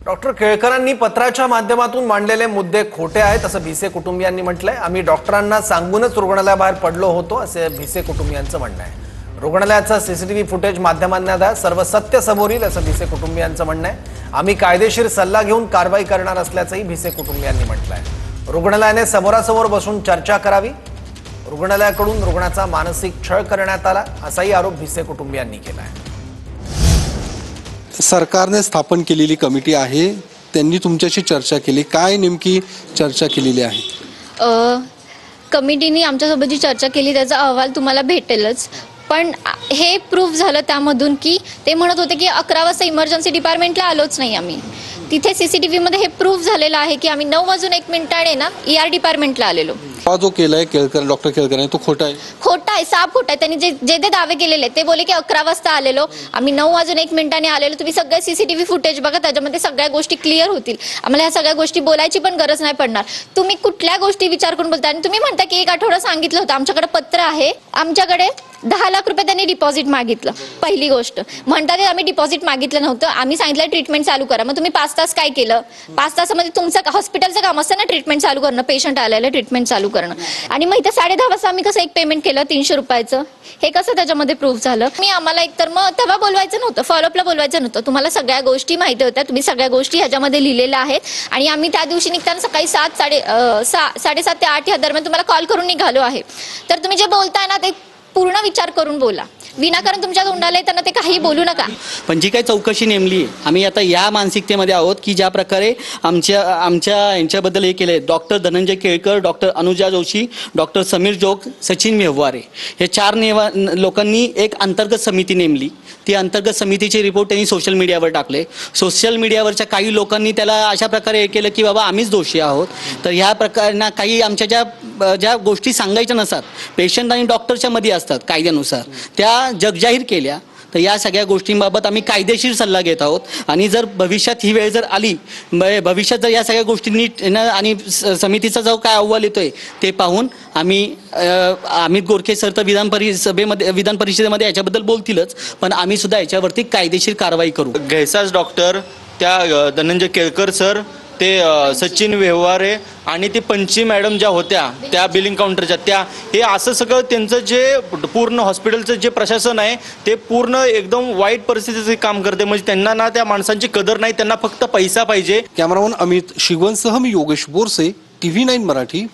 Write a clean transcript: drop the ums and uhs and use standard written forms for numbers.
Doctor केळकरांनी पत्राच्या माध्यमातून मांडलेले मुद्दे खोटे आहेत असं भिसे कुटुंबियांनी म्हटलंय। आम्ही डॉक्टरांना सांगूनच रुग्णालयाबाहेर पडलो होतो असे भिसे कुटुंबियांचं म्हणणं आहे। रुग्णालयाचा सीसीटीव्ही फुटेज माध्यमांना द्या, सर्व सत्य समोर येईल असं भिसे कुटुंबियांचं म्हणणं आहे। आम्ही कायदेशीर सल्ला घेऊन कारवाई करणार असल्याचंही भिसे कुटुंबियांनी म्हटलंय। रुग्णालयाने समोरासमोर बसून चर्चा करावी, रुग्णालयाकडून रुग्णाचा मानसिक छळ करण्यात आला असाही आरोप भिसे कुटुंबियांनी केला आहे। सरकारने स्थापन केलेली कमिटी आहे, त्यांनी तुमच्याशी चर्चा केली, काय नेमकी चर्चा केलेली आहे? कमिटीने आमच्यासोबत जी चर्चा केली त्याचा अहवाल तुम्हाला भेटेलच, पण हे प्रूफ झालं त्यामधून की ते म्हणत होते की 11 वाजता इमर्जन्सी डिपार्टमेंटला आलोच नाही आम्ही। तिथे सीसीटीव्ही मध्ये हे प्रूफ झालेलं आहे की आम्ही 9:01 ना ER डिपार्टमेंटला आलेलो। हा जो केलाय केळकर, डॉक्टर केळकर तो खोटा आहे? खोटा आहे, साफ खोटा आहे। त्यांनी जे ते दावे केलेले ते बोले की 11 वाजता आलेलो, आम्ही 9:01 आलेलो। तुम्ही सगळे सीसीटीव्ही फुटेज बघा, त्याच्यामध्ये सगळ्या गोष्टी क्लिअर होतील। आम्हाला ह्या सगळ्या गोष्टी बोलायची पण गरज नाही पडणार। तुम्ही कुठल्या गोष्टी विचार करून बोलता? आणि तुम्ही म्हणता की 1 आठवडा सांगितलं होतं, आमच्याकडे पत्र आहे, आमच्याकडे 10 लाख रुपये त्यांनी डिपॉझिट मागितलं। पहिली गोष्ट म्हणतात आम्ही डिपॉझिट मागितलं नव्हतं, आम्ही सांगितलं ट्रीटमेंट चालू करा। मग तुम्ही 5 तास काय केलं? 5 तासामध्ये तुमचं हॉस्पिटलचं काम असतं ना, ट्रीटमेंट चालू करणं, पेशंट आलेलं ट्रीटमेंट चालू करणं। आणि मग इथे 10:30 वाजता आम्ही कसं एक पेमेंट केलं 300 रुपयाचं, हे कसं त्याच्यामध्ये प्रूफ झालं? मी आम्हाला एकतर मग तेव्हा बोलवायचं नव्हतं, फॉलोअपला बोलवायचं नव्हतं। तुम्हाला सगळ्या गोष्टी माहिती होत्या, तुम्ही सगळ्या गोष्टी ह्याच्यामध्ये लिहिलेल्या आहेत। आणि आम्ही त्या दिवशी निघताना सकाळी 7:30 ते 8 या दरम्यान तुम्हाला कॉल करून निघालो आहे। तर तुम्ही जे बोलताय ना ते पूर्ण विचार करून बोला, विनाकारण तुमच्या तोंडाला येताना ते काही बोलू नका। पण जी काही चौकशी नेमली, आम्ही आता या मानसिकतेमध्ये आहोत की ज्या प्रकारे आमच्या यांच्याबद्दल हे केले, doctor Dhananjay Kelkar, doctor Anuja Joshi, doctor Sameer Jog, Sachin Vyavahare, हे 4 लोकांनी एक अंतर्गत समिती नेमली। ती अंतर्गत समितीचे रिपोर्ट त्यांनी सोशल मीडियावर टाकले। सोशल मीडियावरच्या काही लोकांनी त्याला अशा प्रकारे हे केलं की बाबा आम्हीच दोषी आहोत। तर ह्या प्रकारांना काही आमच्या ज्या गोष्टी सांगायच्या नसतात, पेशंट आणि डॉक्टरच्या मध्ये असतात कायद्यानुसार, त्या जगजाहीर केल्या। तर या सगळ्या गोष्टींबाबत आम्ही कायदेशीर सल्ला घेत आहोत। आणि जर भविष्यात ही वेळ जर आली, भविष्यात जर या सगळ्या गोष्टी नीट आणि समितीचा जो काय अहवाल येतोय ते पाहून आम्ही अमित गोरखे सर तर विधान परिषदेमध्ये याच्याबद्दल बोलतीलच, पण आम्ही सुद्धा याच्यावरती कायदेशीर कारवाई करू। घैसास डॉक्टर, त्या धनंजय केळकर सर, ते सचिन व्यवहारे आणि ते पंची मॅडम ज्या होत्या त्या बिलिंग काउंटरच्या, त्या हे असं सगळं त्यांचं जे पूर्ण हॉस्पिटलचं जे प्रशासन आहे ते पूर्ण एकदम वाईट परिस्थितीचे काम करते। म्हणजे त्यांना ना त्या माणसांची कदर नाही, त्यांना फक्त पैसा पाहिजे। कॅमेरामन अमित शिगवणसह मी योगेश बोरसे, TV9 मराठी।